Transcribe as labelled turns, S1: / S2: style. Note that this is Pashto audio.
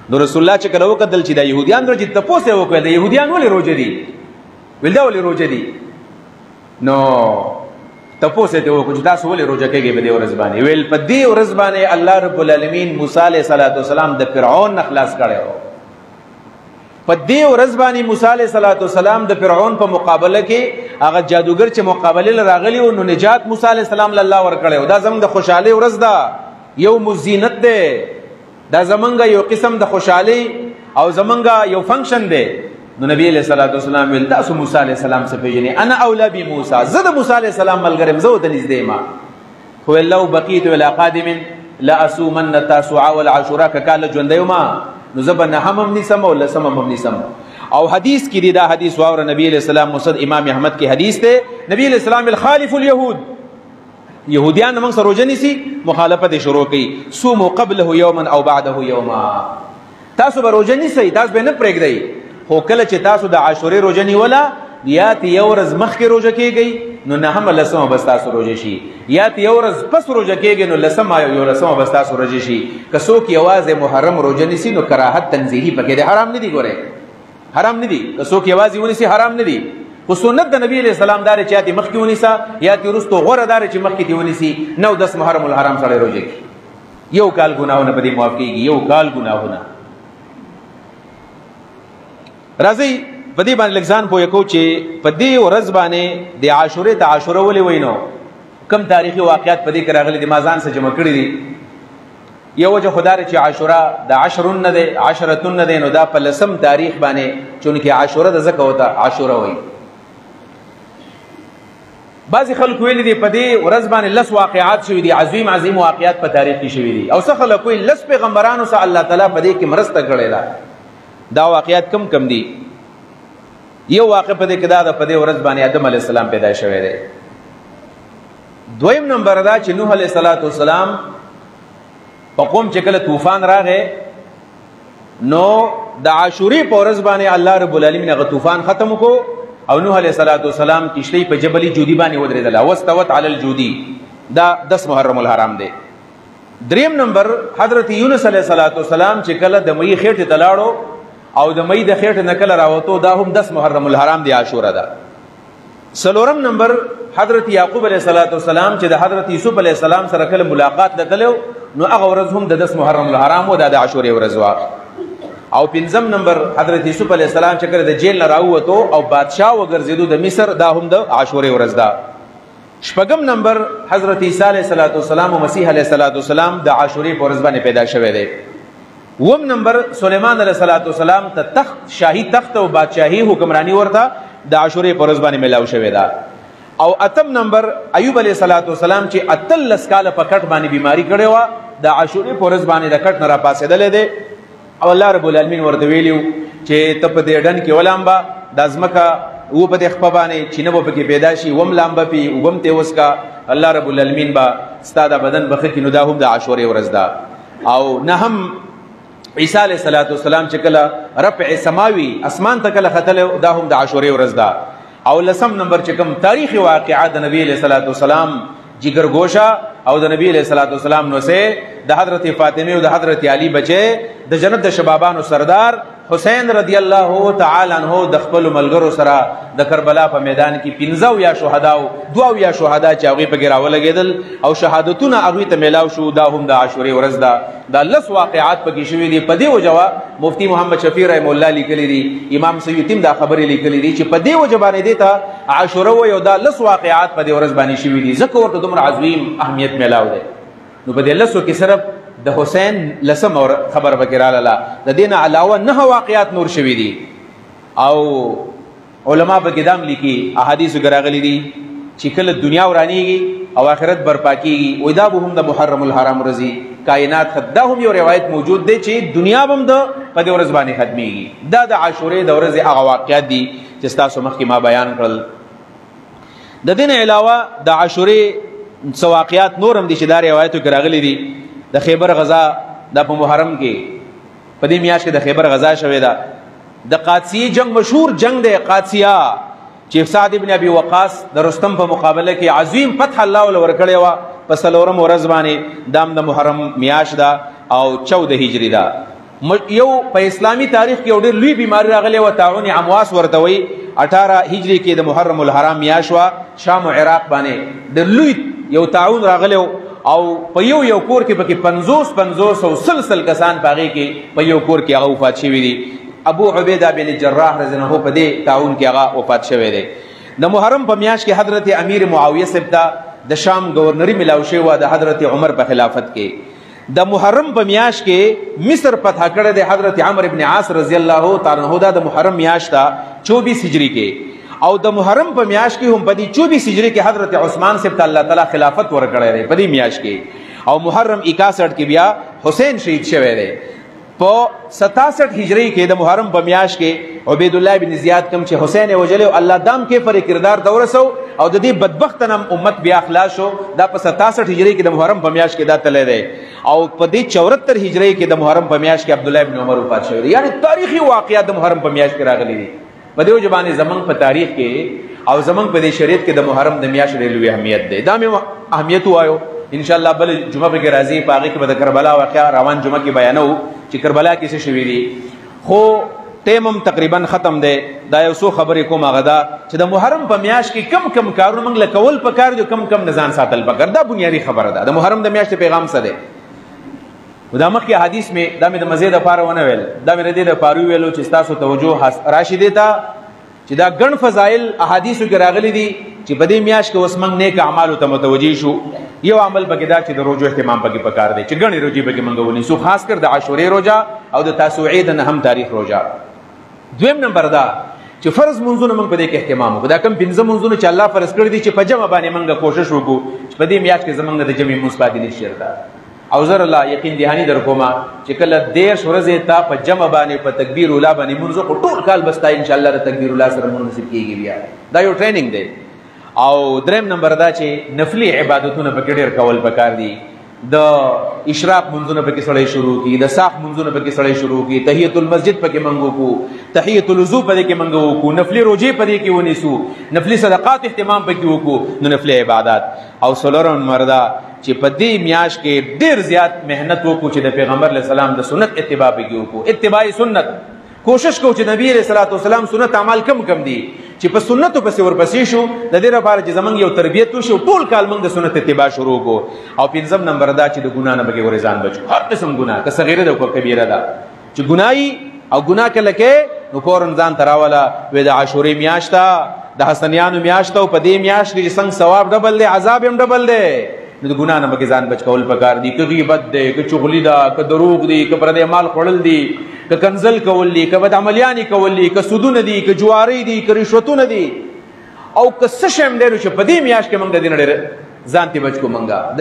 S1: نو رسول الله چې کله وکتل چې د يهوديان روزي تپوس یې وکړ د يهوديان ولې روزه دي ولدا ولې روزه دي نو تپوس ته وکړو چې تاسو ولې روزه کوي په دې ورځ باندې ویل په دې ورځ باندې الله رب العالمین موسی علیه السلام د فرعون نه خلاص کړو په دې ورځ باندې موسی علیه السلام د فرعون په مقابله کې هغه جادوګر چې مقابله راغلی او نو نجات موسی علیه السلام الله ورکړو دا زموږ د خوشاله ورځ ده یو مزینت ده دا زمونږ یو قسم د خوشحالي او زمونږ یو فنکشن دی نو نبی علیہ الصلوۃ والسلام ویل تاسو موسی علیہ السلام څخه پیژنې انا اولا بموسی زه د موسی علیہ السلام ملګری زه ته نږدې ما خو لو بقيت الى قادم لا اسومن التاسع والعاشوراء کله ژوندیما نو زبنه هم نسم او لسم هم نسم او حدیث کې دا حدیث واور نبی علیہ السلام مسند امام احمد کی حدیث ته نبی علیہ السلام الخالف اليهود يهوديان موږ سره روزه نيسي مخالفت شروع کوي صوموا قبله يوما او بعده يوما تاسو به روزه نيسي تاسو به نه پرېږدئ خو کله چې تاسو د عاشورې روزه نیوله یا یو ورځ مخکې روزه کېږئ نو نهمه لسمه بس تاسو روزه شي یا یو ورځ پس روزه کېږئ نو لسمه یو لسمه بس تاسو روزه شي که څوک یوازې محرم روزه نیسي نو کراهت تنزیهي پکې دی حرام نه دی ګورئ حرام نه دي که څوک یوازې ونیسي حرام نه دي خو سنت د نبی علیہ السلام دار چې تی مخکې ونیسا یا تی رستو غوړه دار چې مخکې تی ونیسي 9-10 محرم الحرام سره روزه کی یو کال ګناهونه په دې معاف کیږي یو کال ګناهونه راځي په دې باندې لګزان پوهه کو چې په دې ورځ باندې د عاشورې ته عاشوره ولې وینو کم تاریخي واقعیات په دې کې راغلي دي مازان سره جمع کړي دي یو وجه خدای چې عاشوره د 10 نه ده 10 نه ده نو دا په لسم تاریخ باندې چونکه عاشوره د زکه وته عاشوره وایي بعضی خلک ویل دي په دې ورځ باندې لس واقعات شوي دي عظیم واقعات په تاریخ کې شوي دي او څه خلک ویل لس پیغمبرانو سره الله تعالی په دې کې مرسته کړې ده دا واقعات کم دي یو واقع په دې کې دا د په دې ورځ باندې آدم علی السلام پیدا شوی دی دویم نمبر دا چې نوح علیه السلام په قوم چې کله طوفان راغی نو د عاشورې په ورځ باندې الله رب العالمین هغه طوفان ختم کو او نوح علیه السلام کشتی په جبل جودی باندې ودرېدله واستوت علی الجودی دا 10 محرم الحرام دی دریم نمبر حضرت یونس علیه السلام چې کله د مې خېټه تلاړو او د مې د خېټه نکل راوته دا هم 10 محرم الحرام دی عاشورا ده سلورم نمبر حضرت یعقوب علیه السلام چې د حضرت یوسف علیه السلام سره کله ملاقات لکلو نو هغه ورځ هم د 10 محرم الحرام او د عاشورې ورځ وا او پنځم نمبر حضرت یوسف علیه السلام چې کله د جیل نه راووتو او بادشاہ وګرځیدو د مصر دا هم د عاشورې ورځ ده شپږم نمبر حضرت عیسی علیه السلام او مسیح علیه السلام د عاشورې په ورځ باندې پیدا شوه دي وم نمبر سلیمان علیه السلام ته تخت شاهي تخت او بادشاہي حکمرانی ورته د عاشورې په ورځ باندې ملاو شوه ده او اتم نمبر ایوب علیه السلام چې اتلس کاله په کټ باندې بیماری کړې و د عاشورې په ورځ باندې د کټ نه را پاسېدل دي او الله رب العالمین ورته ویلیو چې ته په دې ډن کې ولامبا د ازمکه و په دې خپه باندې چې نه به کې پیدا شي وم لامبا پی وم ته وسکا الله رب العالمین با ستاده بدن بخیر کې نو دا هم د عاشورې ورځ ده او نه هم عیسی علیه السلام چې کله رفع سماوي اسمان ته کله ختل دا هم د عاشورې ورځ ده او لسم نمبر چې کوم تاریخي واقعات د نبی علیه السلام جگر گوشا او د نبی علیہ السلام نو سے د حضرت فاطمه او د حضرت علی بچے د جنت د شبابانو سردار حسین رضی الله تعالی عنہ د خپل ملګرو سره د کربلا په میدان کې 15 یا شهدا او 2 یا شهدا چې هغه په ګراو لګیدل او شهادتونه هغه ته ملاو شو دا هم د عاشورې ورځ ده د لس واقعات پکې شوي دي په دې وجوا مفتی محمد شفیع رحم الله لیکلی دي امام سیوطی دا خبرې لیکلی دي چې په دې وجوا باندې دیتا عاشورې و یو د لس واقعات په دې ورځ باندې شوي دي ځکه ورته دومره عظیم اهمیت ملاو ده نو په دې لسو کې صرف د حسین لسم خبر بکراله لا د دین علاوه نه واقعات نور شوي دي او علما په کدام لیکي احادیث غراغلي دي چې کله دنیا ورانیږي او آخرت برپا کیږي ودا به هم د محرم الحرام ورځي کائنات خدا هم یو روایت موجود دی چې دنیا هم د په دې ورځ باندې ختميږي دا د عاشورې د ورځې هغه واقعات دي چې تاسو مخکې ما بیان کړل د دین علاوه د عاشورې واقعات نور هم دي چې دا روایتو غراغلي دي د خیبر غزا د په محرم کې په دې میاشت کې د خیبر غزا شوې ده د قادسیه جنگ مشهور جنگ دی قادسیه چې سعد ابن ابي وقاص د رستم په مقابله کې عظیم فتح الله ول ورکړی و په سلورم ورځ باندې دام د محرم میاشت ده او 14 هجری ده یو په اسلامی تاریخ کې ډېر لوی بیماری راغلی و طاعون امواس ورته وایي 18 هجری کې د محرم الحرام میاشت وه شام و عراق باندې ډېر لوی یو طاعون راغلی او په یو کور کې پکې 50 او سلسل کسان په هغې کې په یو کور کې هغه وفات شوي دي ابو عبیده بن جراح رضی الله عنه په دې طاعون کې هغه وفات شوی دی د محرم په میاشت کې حضرت امیر معاویه صاحب ته د شام گورنري ملاو شوی وه د حضرت عمر په خلافت کې د محرم په میاشت کې مصر فتح کړی دی حضرت عمرو بن عاص رضی الله تعالی عنہ دا د محرم میاشت ته 24 هجری کې او د محرم په میاشت کې هم په دې 24 هجری کې حضرت عثمان صاحب ته الله تعالی خلافت ورکړی دی په دې میاشت کې او محرم 61 کې بیا حسین شهید شوی دی په 67 هجری کې د محرم په میاشت کې عبید الله بن زیاد کوم چې حسین وجلو الله دام کې پر کردار دورسو او د دې بدبخت نم امت بیا خلاص شو دا په 67 هجری کې د محرم په میاشت کې دا تللی دی او په دې 74 هجری کې د محرم په میاشت کې عبد الله بن عمر وفات شوی دی یعنی تاریخي واقعات د محرم په میاشت کې راغلي دي په دې وجبانې زمنګ په تاریخ کې او زمنګ په دې شریعت کې د محرم د میاشت ډېر لوی اهمیت دی دا مې اهمیت وایو ان شاء الله بل جمعه به کې راځي په هغه کې به د کربلا واقعا روان جمعه کې بیانو چې کربلا کې څه شوي دي خو ټیم تقریبا ختم دی دا یو څو خبرې کوم هغه دا چې د محرم په میاشت کې کم کارونه موږ له کول پکار دي کم نه ځان ساتل پکار دا بنیادي خبره ده د محرم د میاشتې پیغام څه دی دا مخکې حدیث مې دا مې د مزې دپاره ونه ویل دا مې د دې دپاره وویلو چې ستاسو توجه راشي دې ته چې دا ګڼ فضایل احادیثو کې راغلي دي چې په دې میاشت کې اوس موږ نیک اعمالو ته متوجه شو یو عمل پکې دا چې د روژو اهتمام پکې پکار دی چې ګڼې روژې پکې موږ ونیسو خاص کر د عاشورې روژه او د تاسوعې د 9 تاریخ روژه دویم نمبر دا چې فرض منځونه موږ په دې کې اهتمام وکړو دا کوم 15 منځونه چې الله فرض کړي دي چې په جمع باندې موږ کوشش وکړو چې په دې میاشت کې زموږ د جمع منځ پاتې نشي او زر الله یقین دهانی در کومه چې کله 10 ورځې ته په جمع باندې په تکبیر اوله باندې منځ کو ټول کال بستا ان شاء الله د تکبیر اوله سره مناسب کیږي بیا دا یو ټریننګ دی او دریم نمبر دا چې نفلی عبادتونه په ډېر کول پکار دي د اشراق منځونه پکې سړی شروع کی د صاف منځونه پکې سړی شروع کی تحیت المسجد پکې منګو کو تحیت الوضو پکې منګو کو نفلی روزي پکې کې ونیسو نفلی صدقات اهتمام پکې وکړو نو نفلی عبادت او سولرون مردا چې په دې میاشت کې ډېر زیات مهنت وکړو چې د پیغمبر علیه السلام د سنت اتباع پکې وکړو اتباع سنت کوشش کو چې نبی علیہ السلام سنت اعمال کم دي چې په سنتو پسې ورپسې شو د دې لپاره چې زمونږ یو تربیت وشو ټول کال موږ د سنت اتباع شروع کو او پنځم نمبر دا چې د ګناه نه بګي ورزان بچو هر قسم ګناه که صغیره ده او کبیره ده چې ګناي او ګناه کله کې نو فورن ځان تراوله وې د عاشورې میاشت د حسنیانو میاشت او په دې میاشت کې څنګه ثواب ډبل دی عذاب هم ډبل دی نو د ګناه نه بګي ځان بچ کول پکار دي که غیبت دی که چغلی ده که دروغ دی که پردې مال خوړل دي که کنزل کول دي که بد عملیانی کول دي که سودونه دي که جواری دي که رشوتونه دي او که څه شی هم دی چې په دې میاشت کې موږ د دې نه ډېر ځان ته بچ کو منګه